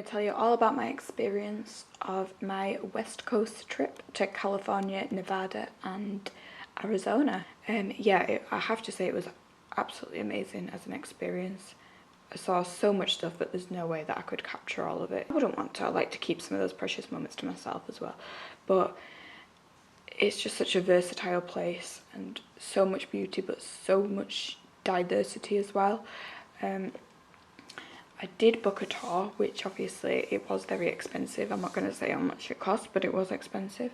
going to tell you all about my experience of my West Coast trip to California, Nevada and Arizona. I have to say it was absolutely amazing as an experience. I saw so much stuff, but there's no way that I could capture all of it. I wouldn't want to. I like to keep some of those precious moments to myself as well. But it's just such a versatile place and so much beauty, but so much diversity as well. I did book a tour, which obviously it was very expensive. I'm not going to say how much it cost, but it was expensive.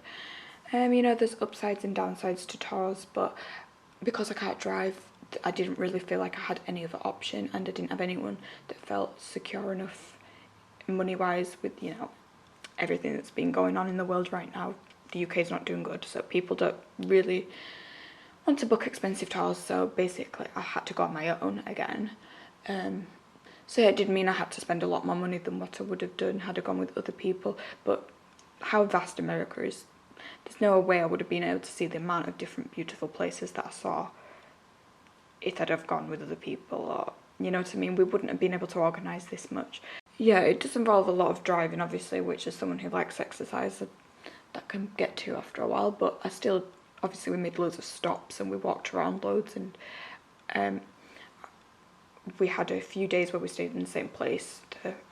You know, there's upsides and downsides to tours, but because I can't drive, I didn't really feel like I had any other option, and I didn't have anyone that felt secure enough money-wise with, you know, everything that's been going on in the world right now. The UK is not doing good, so people don't really want to book expensive tours, so basically I had to go on my own again. So it did mean I had to spend a lot more money than what I would have done had I gone with other people, but how vast America is, there's no way I would have been able to see the amount of different beautiful places that I saw if I'd have gone with other people, or, you know what I mean, we wouldn't have been able to organise this much. Yeah, it does involve a lot of driving, obviously, which is someone who likes exercise, that can get to after a while, but I still, obviously we made loads of stops and we walked around loads, and we had a few days where we stayed in the same place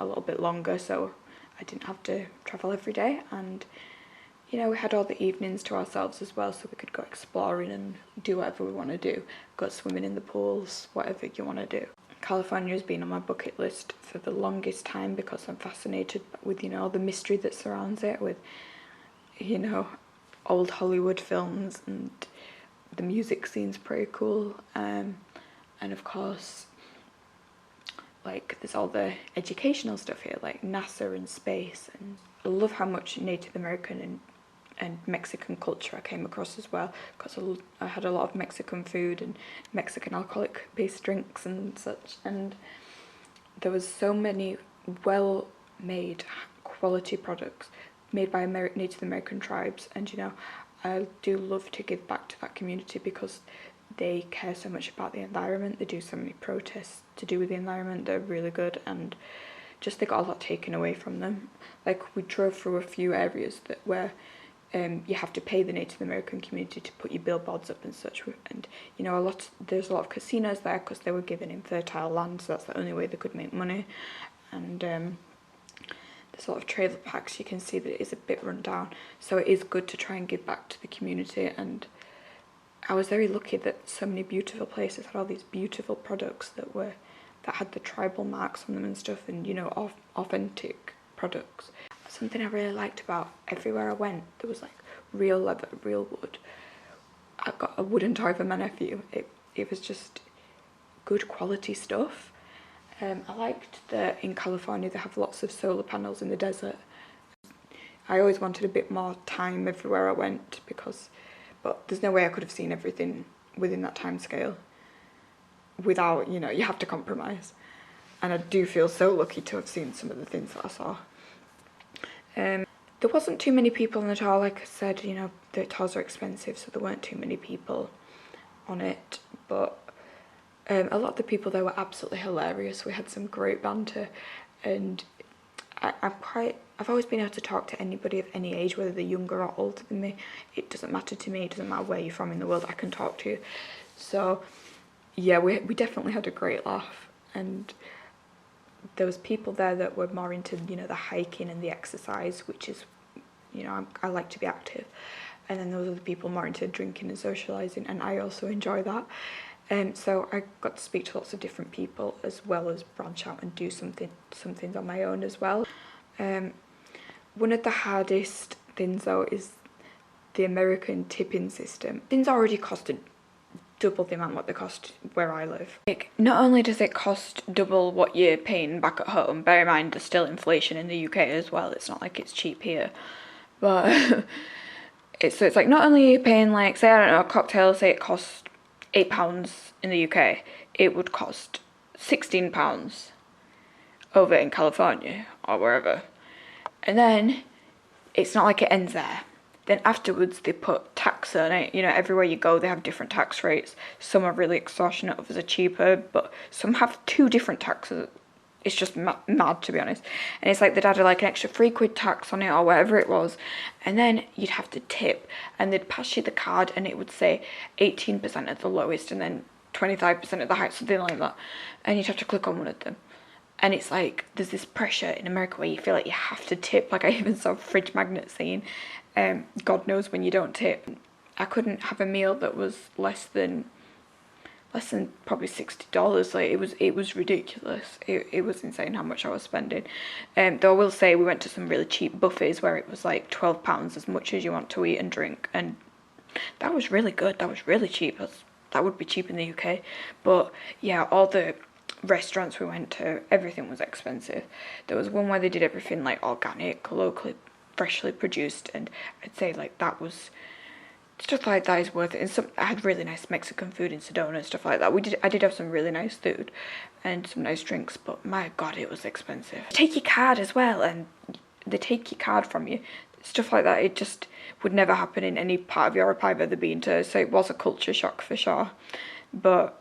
a little bit longer, so I didn't have to travel every day, and you know, we had all the evenings to ourselves as well, so we could go exploring and do whatever we want to do, go swimming in the pools, whatever you want to do. California has been on my bucket list for the longest time because I'm fascinated with, you know, all the mystery that surrounds it, with, you know, old Hollywood films, and the music scene's pretty cool, and of course, like, there's all the educational stuff here, like NASA and space, and I love how much Native American and Mexican culture I came across as well, because I had a lot of Mexican food and Mexican alcoholic based drinks and such, and there was so many well made quality products made by Native American tribes, and you know, I do love to give back to that community because they care so much about the environment. They do so many protests to do with the environment. They're really good, and just they got a lot taken away from them. Like, we drove through a few areas where you have to pay the Native American community to put your billboards up and such, and you know, there's a lot of casinos there because they were given infertile land, so that's the only way they could make money, and there's a lot of trailer parks. You can see that it is a bit run down, so it is good to try and give back to the community, and I was very lucky that so many beautiful places had all these beautiful products that had the tribal marks on them and stuff, and you know, authentic products. Something I really liked about everywhere I went, there was like real leather, real wood. I got a wooden toy for my nephew. It was just good quality stuff. I liked that in California they have lots of solar panels in the desert. I always wanted a bit more time everywhere I went, but there's no way I could have seen everything within that time scale without, you know, you have to compromise. And I do feel so lucky to have seen some of the things that I saw. There wasn't too many people on the tour, like I said, you know, the tours are expensive, so there weren't too many people on it, but a lot of the people there were absolutely hilarious. We had some great banter, and I've always been able to talk to anybody of any age, whether they're younger or older than me. It doesn't matter to me, it doesn't matter where you're from in the world, I can talk to you. So yeah, we definitely had a great laugh, and there was people there that were more into, you know, the hiking and the exercise, which is, you know, I like to be active, and then there was other people more into drinking and socialising, and I also enjoy that. So I got to speak to lots of different people, as well as branch out and do some things on my own as well. One of the hardest things though is the American tipping system. Things already costed double the amount what they cost where I live. Like, not only does it cost double what you're paying back at home, bear in mind there's still inflation in the UK as well, it's not like it's cheap here, but it's like, not only are you paying, like, say, I don't know, a cocktail, say it costs £8 in the UK, it would cost £16 over in California or wherever. And then it's not like it ends there. Then afterwards they put tax on it. You know, everywhere you go they have different tax rates. Some are really extortionate, others are cheaper, but some have 2 different taxes it's just mad, to be honest. And it's like they'd added like an extra £3 tax on it or whatever it was, and then you'd have to tip, and they'd pass you the card and it would say 18% at the lowest and then 25% at the highest, something like that, and you'd have to click on one of them. And it's like there's this pressure in America where you feel like you have to tip. Like I even saw Fridge Magnet saying, God knows when you don't tip. I couldn't have a meal that was less than probably $60. Like it was ridiculous. It was insane how much I was spending. Though I will say we went to some really cheap buffets where it was like £12 as much as you want to eat and drink, and that was really good. That was really cheap. That would be cheap in the UK. But yeah, all the restaurants we went to, everything was expensive. There was one where they did everything like organic, locally, freshly produced, and I'd say like that was stuff like that is worth it. And I had really nice Mexican food in Sedona and stuff like that. I did have some really nice food and some nice drinks, but my god, it was expensive. Take your card as well, and they take your card from you. Stuff like that, it just would never happen in any part of Europe I've ever been to, so it was a culture shock for sure. But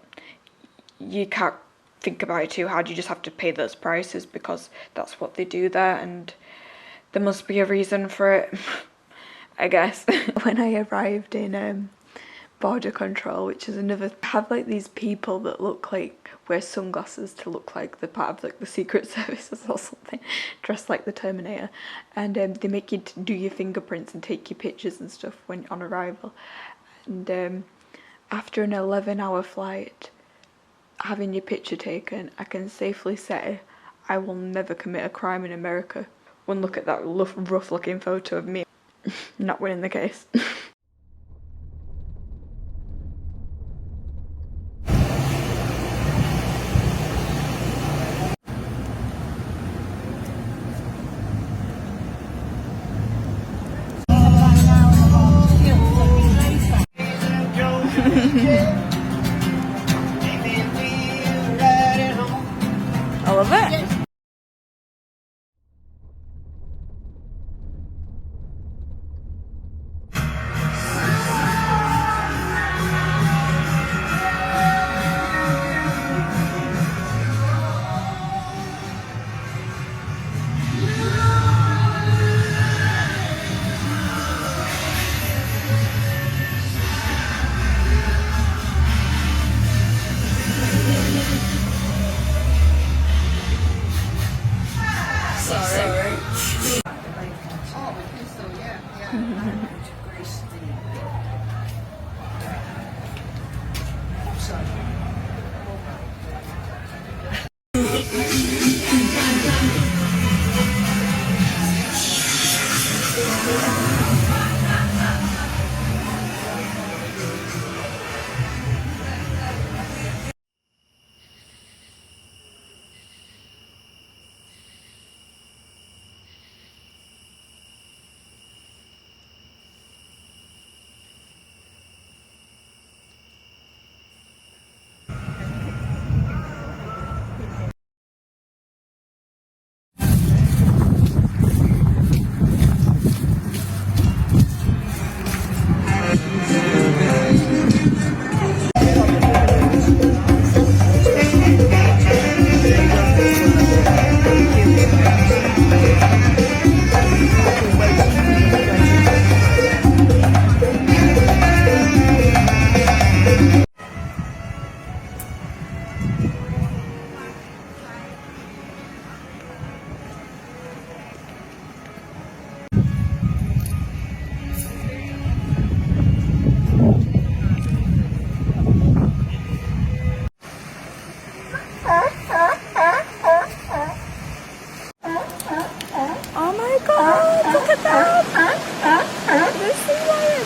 you can't think about it too hard, you just have to pay those prices because that's what they do there, and there must be a reason for it. I guess. When I arrived in border control, which is another, have like these people that look like, wear sunglasses to look like they're part of like the Secret Services or something, dressed like the Terminator, and they make you do your fingerprints and take your pictures and stuff when on arrival. And after an 11-hour flight, having your picture taken, I can safely say I will never commit a crime in America. One look at that rough looking photo of me not winning the case. I love it. Oh my god, look at that! This is lion!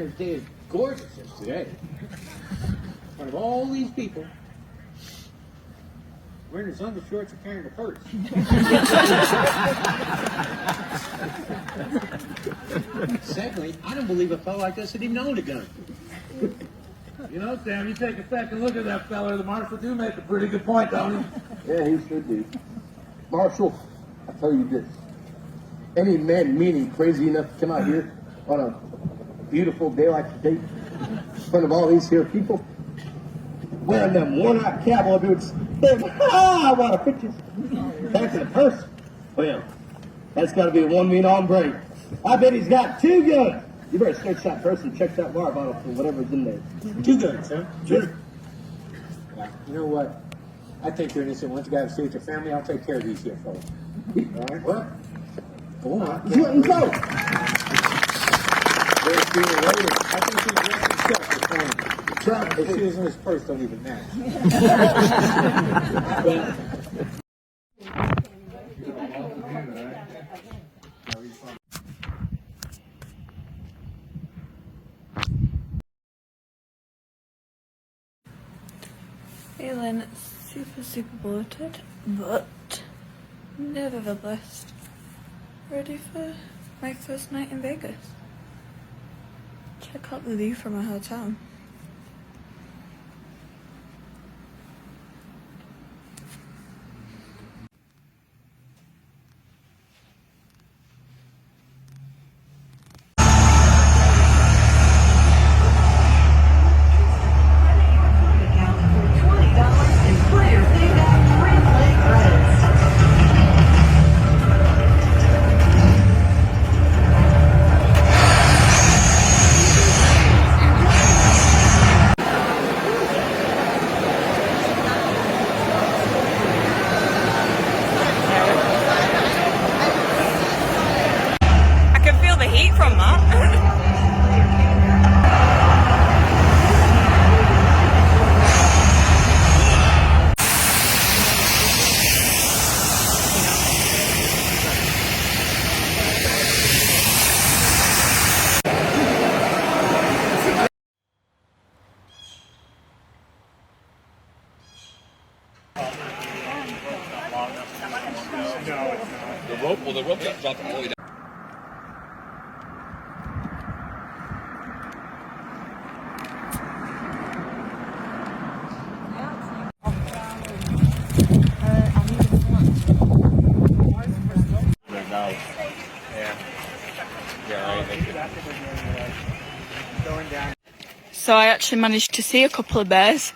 Veterans Day as gorgeous as today. In front of all these people, wearing his undershorts and carrying a purse. Secondly, I don't believe a fellow like this would even own a gun. You know, Sam, you take a second look at that fella. The marshal do make a pretty good point, don't he? Yeah, he should be. Marshal, I tell you this. Any man meaning crazy enough to come out here on a beautiful day like today, in front of all these here people, wearing them worn-out cowboy boots, I want a picture. Back to the purse. Well, that's got to be one mean hombre. I bet he's got 2 guns. You better search that purse and check that water bottle for whatever's in there. 2 guns, huh? Sure. Well, you know what? I think you're innocent. Once you got to stay with your family, I'll take care of these here fellas. All right, well, go on. You and go. There's sooner or later. I think he's dressed himself this morning. The shoes in his purse don't even match. Well, Feeling super bloated, but nevertheless ready for my first night in Vegas. Check out the view from my hotel. The rope got dropped all the way down. So I actually managed to see a couple of bears.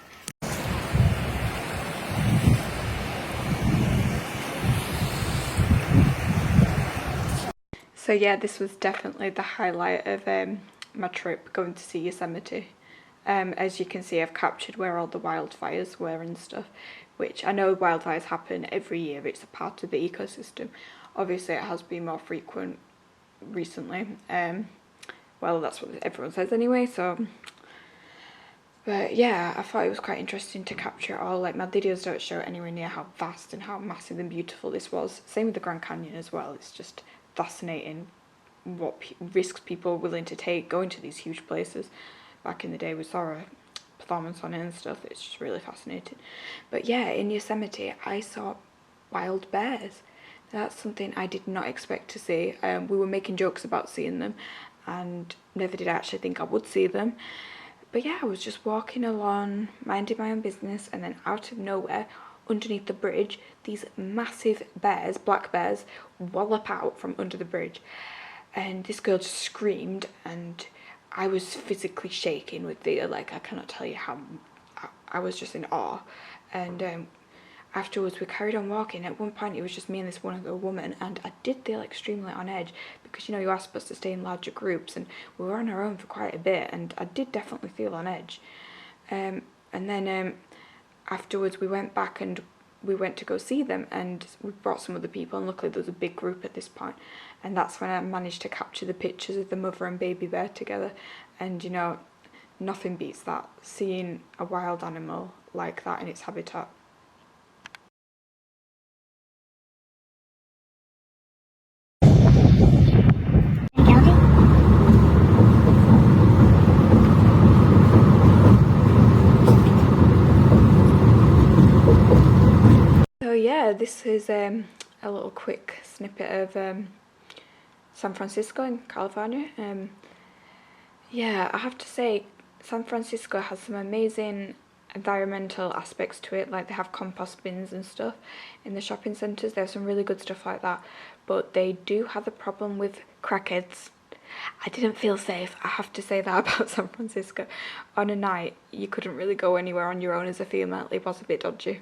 So yeah, this was definitely the highlight of my trip, going to see Yosemite. As you can see, I've captured where all the wildfires were and stuff, which I know wildfires happen every year. It's a part of the ecosystem. Obviously, it has been more frequent recently. Well, that's what everyone says anyway, so... But yeah, I thought it was quite interesting to capture it all. Like, my videos don't show anywhere near how vast and how massive and beautiful this was. Same with the Grand Canyon as well. It's just fascinating what risks people are willing to take going to these huge places. Back in the day we saw a performance on it and stuff. It's just really fascinating. But yeah, in Yosemite I saw wild bears. That's something I did not expect to see. We were making jokes about seeing them and never did I actually think I would see them. But yeah, I was just walking along, minding my own business, and then out of nowhere, underneath the bridge, these massive bears, black bears, wallop out from under the bridge. And this girl just screamed, and I was physically shaking with fear. Like, I cannot tell you how I was just in awe. And afterwards we carried on walking. At one point it was just me and this one other woman, and I did feel extremely on edge because, you know, you are supposed to stay in larger groups, and we were on our own for quite a bit, and I did definitely feel on edge. And then afterwards we went back and we went to go see them, and we brought some other people, and luckily there was a big group at this point, and that's when I managed to capture the pictures of the mother and baby bear together. And you know, nothing beats that, seeing a wild animal like that in its habitat. yeah, this is a little quick snippet of San Francisco in California. Yeah, I have to say San Francisco has some amazing environmental aspects to it, like they have compost bins and stuff in the shopping centres. They have some really good stuff like that, but they do have a problem with crackheads. I didn't feel safe, I have to say that about San Francisco. On a night, you couldn't really go anywhere on your own as a female. It was a bit dodgy.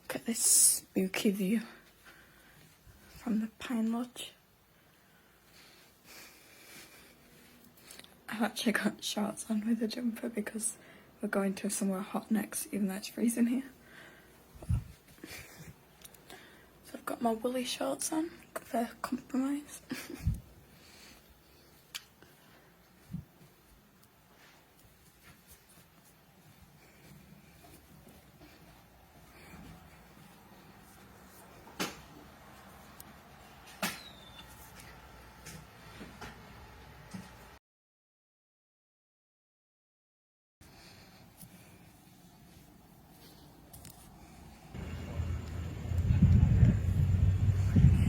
Look at this spooky view from the Pine Lodge. I've actually got shorts on with a jumper because we're going to somewhere hot next, even though it's freezing here. So I've got my woolly shorts on for compromise.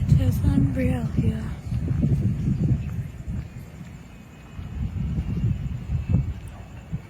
It is unreal here.